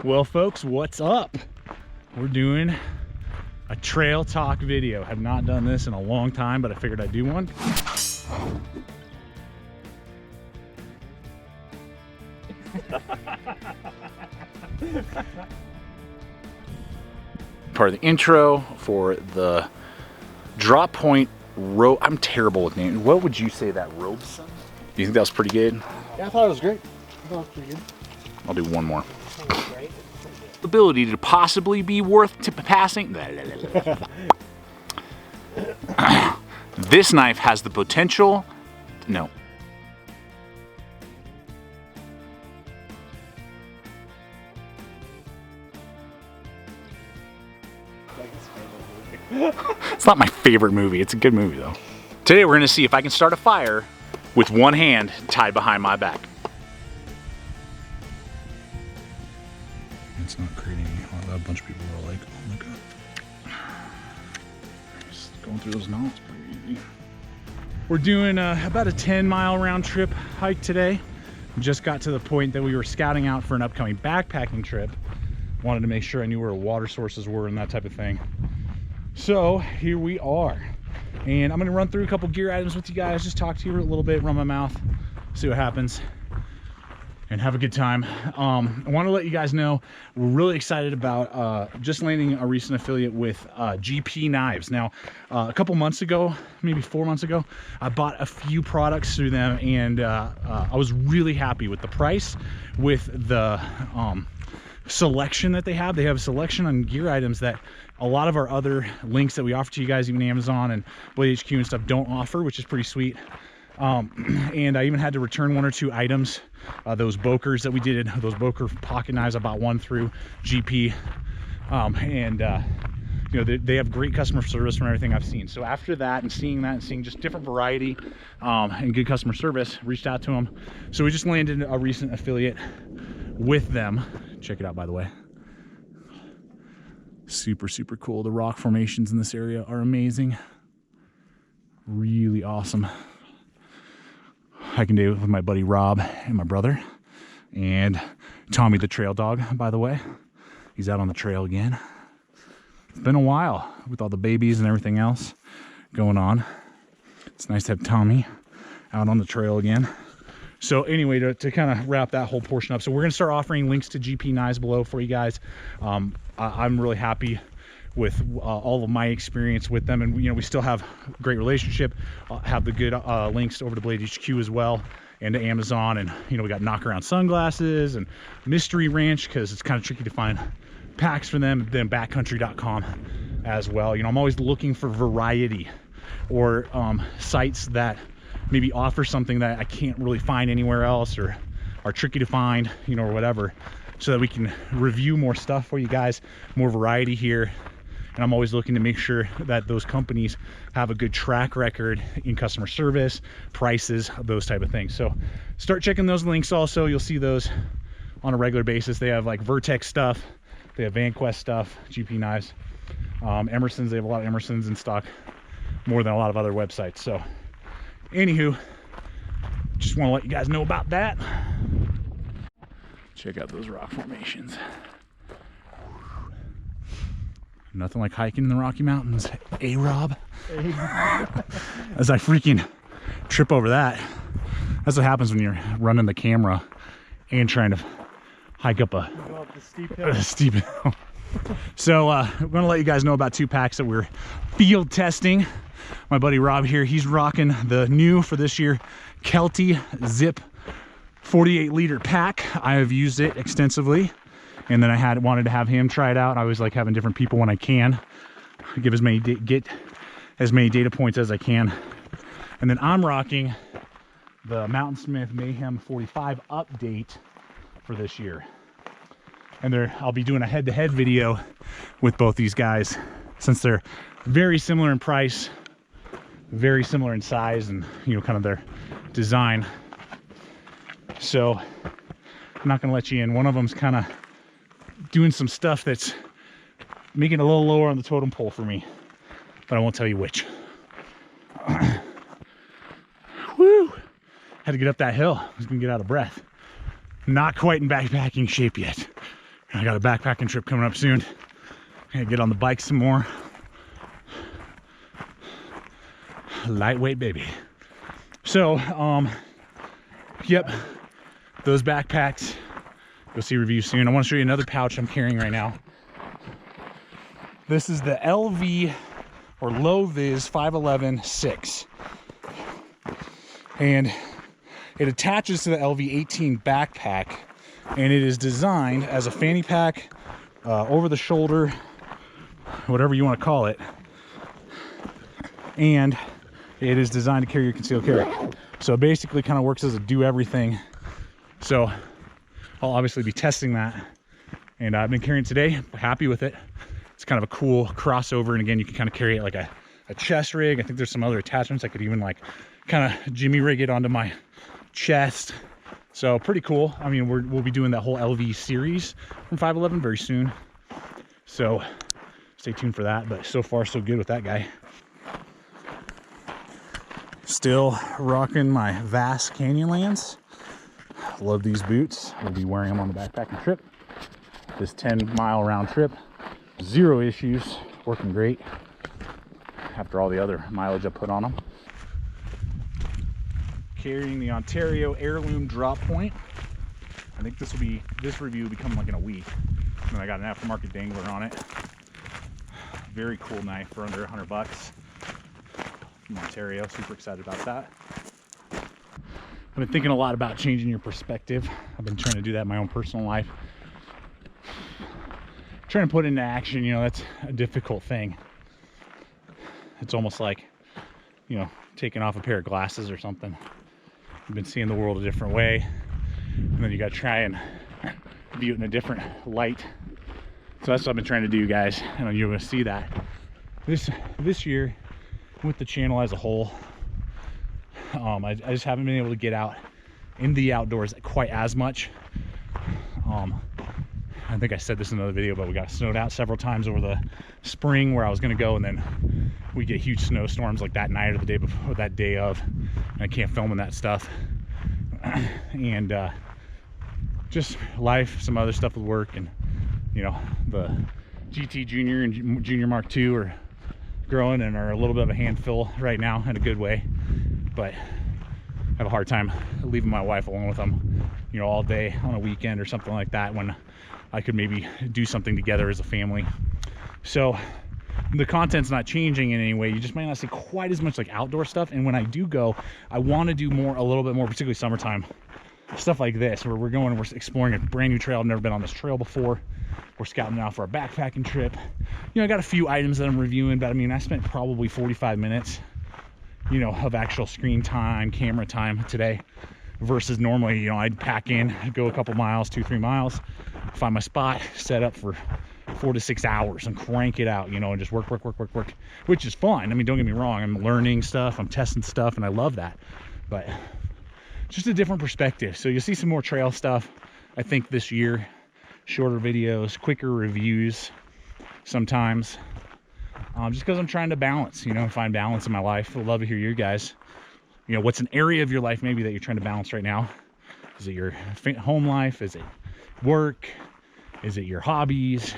Well, folks, what's up? We're doing a trail talk video. Have not done this in a long time, but I figured I'd do one. Part of the intro for the drop point rope. I'm terrible with names. What would you say that rope? Do you think that was pretty good? Yeah, I thought it was great. I thought it was pretty good. I'll do one more. Ability to possibly be worth passing. This knife has the potential. No. It's not my favorite movie. It's a good movie though. Today we're gonna see if I can start a fire with one hand tied behind my back. It's not creating a bunch of people are like, oh my god. Just going through those knots pretty easy. We're doing about a 10-mile round trip hike today. We just got to the point that we were scouting out for an upcoming backpacking trip. Wanted to make sure I knew where water sources were and that type of thing. So here we are. And I'm gonna run through a couple gear items with you guys, just talk to you a little bit, run my mouth, see what happens, and have a good time. I want to let you guys know we're really excited about just landing a recent affiliate with GP Knives. Now, a couple months ago, maybe 4 months ago, I bought a few products through them, and I was really happy with the price, with the selection that they have. They have a selection on gear items that a lot of our other links that we offer to you guys, even Amazon and Blade HQ and stuff, don't offer, which is pretty sweet. And I even had to return 1 or 2 items, those Bokers that we did, those Boker pocket knives. I bought one through GP, you know, they have great customer service from everything I've seen. So after that and seeing just different variety and good customer service, reached out to them. So we just landed a recent affiliate with them. Check it out, by the way. Super cool. The rock formations in this area are amazing. Really awesome. Hiking day with my buddy Rob and my brother, and Tommy the trail dog, by the way. He's out on the trail again. It's been a while with all the babies and everything else going on. It's nice to have Tommy out on the trail again. So anyway, to kind of wrap that whole portion up, so we're going to start offering links to GP Knives below for you guys. I'm really happy with all of my experience with them, and you know, we still have a great relationship. Have the good links over to Blade HQ as well, and to Amazon, and you know, we got Knockaround sunglasses and Mystery Ranch, because it's kind of tricky to find packs for them. Then backcountry.com as well. You know, I'm always looking for variety, or sites that maybe offer something that I can't really find anywhere else, or are tricky to find, you know, or whatever, so that we can review more stuff for you guys, more variety here. And I'm always looking to make sure that those companies have a good track record in customer service, prices, those type of things. So start checking those links also. You'll see those on a regular basis. They have like Vertex stuff, they have VanQuest stuff, GP Knives, Emerson's. They have a lot of Emerson's in stock, more than a lot of other websites. So anywho, just want to let you guys know about that. Check out those rock formations. Nothing like hiking in the Rocky Mountains, Rob? As I freaking trip over that. That's what happens when you're running the camera and trying to hike up a steep hill. So we're gonna let you guys know about 2 packs that we're field testing. My buddy Rob here, he's rocking the new for this year KELTY Zip 48-liter pack. I have used it extensively, and then I wanted to have him try it out. I always like having different people when I can. Get as many data points as I can. And then I'm rocking the Mountain Smith Mayhem 45 update for this year. And I'll be doing a head-to-head video with both these guys, since they're very similar in price, very similar in size, and you know, kind of their design. So I'm not gonna let you in. One of them's kind of doing some stuff that's making it a little lower on the totem pole for me, but I won't tell you which. Woo! Had to get up that hill. I was gonna get out of breath. Not quite in backpacking shape yet. I got a backpacking trip coming up soon. I gotta get on the bike some more. Lightweight baby. So, yep, those backpacks. You'll see reviews soon. I want to show you another pouch I'm carrying right now. This is the LV or Low Vis 511-6. And it attaches to the LV-18 backpack, and it is designed as a fanny pack, over the shoulder, whatever you want to call it. And it is designed to carry your concealed carry. So it basically kind of works as a do everything. So I'll obviously be testing that. And I've been carrying it today, happy with it. It's kind of a cool crossover. And again, you can kind of carry it like a chest rig. I think there's some other attachments. I could even like kind of jimmy rig it onto my chest. So pretty cool. I mean, we'll be doing that whole LV series from 511 very soon. So stay tuned for that. But so far, so good with that guy. Still rocking my Vast Canyonlands. Love these boots. We'll be wearing them on the backpacking trip. This 10-mile round trip. Zero issues. Working great after all the other mileage I put on them. Carrying the Ontario Heirloom Drop Point. I think this review will be coming like in a week. And I got an aftermarket dangler on it. Very cool knife for under $100 from Ontario. Super excited about that. I've been thinking a lot about changing your perspective. I've been trying to do that in my own personal life. Trying to put into action, you know, that's a difficult thing. It's almost like, you know, taking off a pair of glasses or something. You've been seeing the world a different way, and then you got to try and view it in a different light. So that's what I've been trying to do, guys. And you're going to see that this year with the channel as a whole. I just haven't been able to get out in the outdoors quite as much. I think I said this in another video, but we got snowed out several times over the spring where I was going to go, and then we get huge snowstorms like that night or the day before, or that day of, and I can't film in that stuff. And just life, some other stuff with work, and you know, the GT Junior and Junior Mark II are growing and are a little bit of a handful right now in a good way, but I have a hard time leaving my wife alone with them, you know, all day on a weekend or something like that, when I could maybe do something together as a family. So the content's not changing in any way. You just might not see quite as much like outdoor stuff. And when I do go, I want to do a little bit more, particularly summertime stuff like this, where we're going and we're exploring a brand new trail. I've never been on this trail before. We're scouting out for a backpacking trip. You know, I got a few items that I'm reviewing, but I mean, I spent probably 45 minutes, you know, of actual screen time, camera time today, versus normally, you know, I'd pack in, go a couple miles, 2-3 miles, find my spot, set up for 4 to 6 hours and crank it out, you know, and just work, which is fun. I mean, don't get me wrong, I'm learning stuff, I'm testing stuff, and I love that, but it's just a different perspective. So you'll see some more trail stuff, I think, this year. Shorter videos, quicker reviews sometimes, just because I'm trying to balance, you know, find balance in my life. I'd love to hear you guys. You know, what's an area of your life maybe that you're trying to balance right now? Is it your home life? Is it work? Is it your hobbies?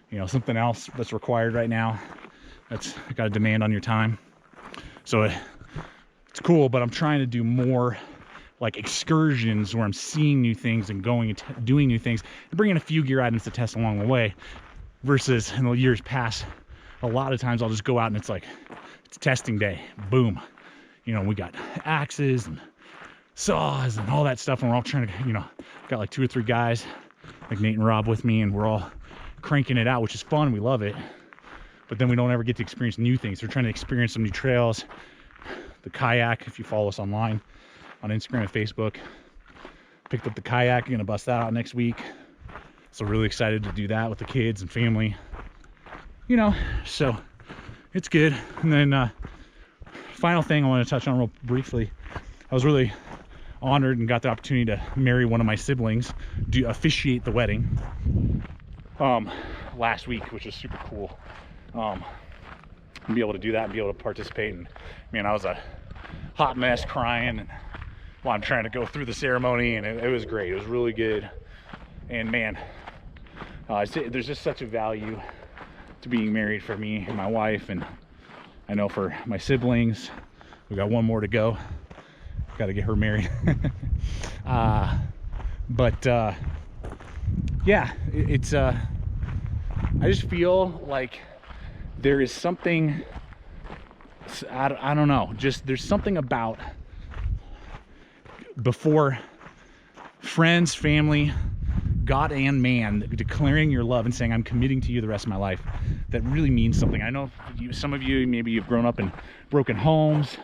You know, something else that's required right now that's got a demand on your time. So it's cool, but I'm trying to do more like excursions where I'm seeing new things and going and doing new things and bringing a few gear items to test along the way, versus in the years past, a lot of times I'll just go out and it's like, it's testing day, boom. You know, we got axes and saws and all that stuff, and we're all trying to, you know, got like 2 or 3 guys like Nate and Rob with me, and we're all cranking it out, which is fun. We love it, but then we don't ever get to experience new things. We're trying to experience some new trails. The kayak, if you follow us online on Instagram and Facebook, picked up the kayak. Gonna bust that out next week, so really excited to do that with the kids and family, you know, so it's good. And then final thing I want to touch on real briefly, I was really honored and got the opportunity to marry one of my siblings, officiate the wedding last week, which was super cool. And be able to do that and be able to participate. And man, I was a hot mess crying and while I'm trying to go through the ceremony, and it was great. It was really good. And man, There's just such a value to being married for me and my wife, and I know for my siblings. We got one more to go. Got to get her married. Yeah, it's I just feel like there is something, I don't know, just there's something about before friends, family, God and man declaring your love and saying, I'm committing to you the rest of my life, that really means something. I know some of you, maybe you've grown up in broken homes.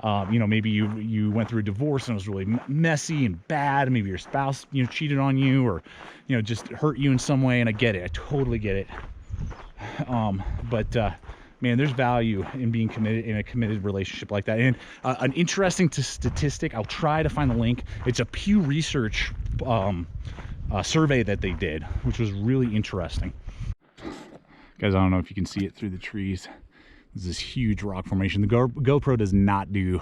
You know, maybe you went through a divorce and it was really messy and bad. Maybe your spouse, you know, cheated on you, or, you know, just hurt you in some way. And I get it. I totally get it. Man, there's value in being committed in a committed relationship like that. And an interesting statistic, I'll try to find the link. It's a Pew Research survey that they did, which was really interesting. Guys, I don't know if you can see it through the trees. There's this huge rock formation. The GoPro does not do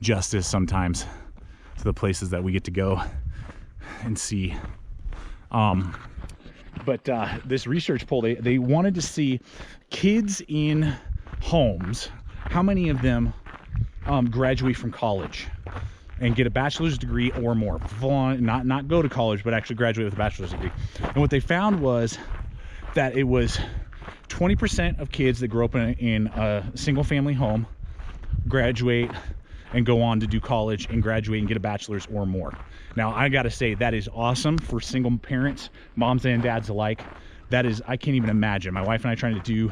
justice sometimes to the places that we get to go and see. This research poll, they wanted to see kids in homes, how many of them graduate from college and get a bachelor's degree or more. Not go to college, but actually graduate with a bachelor's degree. And what they found was that it was 20% of kids that grow up in a single family home graduate and go on to do college and graduate and get a bachelor's or more. Now, I gotta say, that is awesome for single parents, moms and dads alike. That is, I can't even imagine. My wife and I trying to do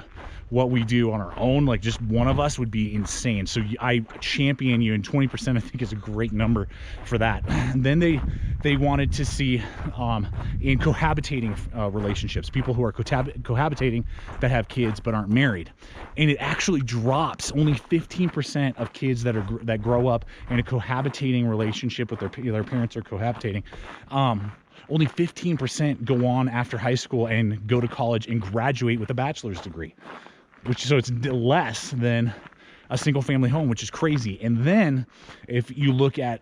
what we do on our own, like just one of us would be insane. So I champion you, and 20% I think is a great number for that. And then they wanted to see in cohabitating relationships, people who are cohabitating that have kids but aren't married, and it actually drops. Only 15% of kids that grow up in a cohabitating relationship with their parents are cohabitating. Only 15% go on after high school and go to college and graduate with a bachelor's degree, so it's less than a single family home, which is crazy. And then if you look at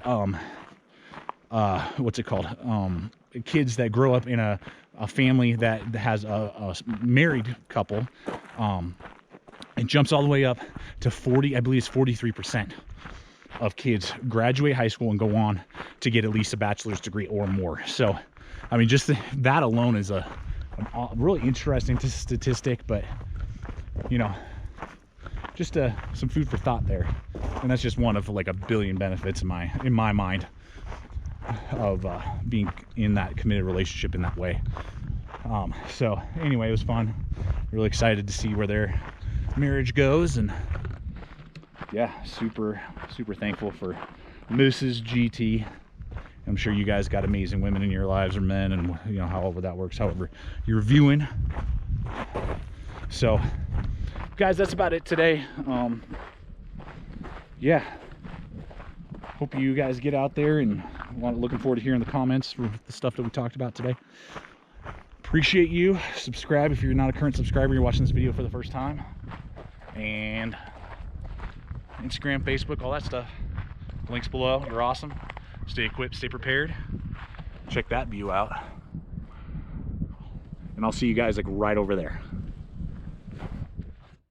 what's it called, kids that grow up in a family that has a married couple, it jumps all the way up to 40, I believe it's 43% of kids graduate high school and go on to get at least a bachelor's degree or more. So I mean, just that alone is a really interesting statistic, but you know, just some food for thought there. And that's just one of like a billion benefits in my mind of being in that committed relationship in that way. So anyway, it was fun. Really excited to see where their marriage goes, and yeah, super thankful for Moose's GT. I'm sure you guys got amazing women in your lives, or men, and you know, however that works, however you're viewing. So guys, that's about it today. Yeah, hope you guys get out there, and looking forward to hearing the comments for the stuff that we talked about today. Appreciate you. Subscribe if you're not a current subscriber, you're watching this video for the first time. And Instagram, Facebook, all that stuff, links below. You're awesome. Stay equipped, stay prepared. Check that view out, and I'll see you guys like right over there.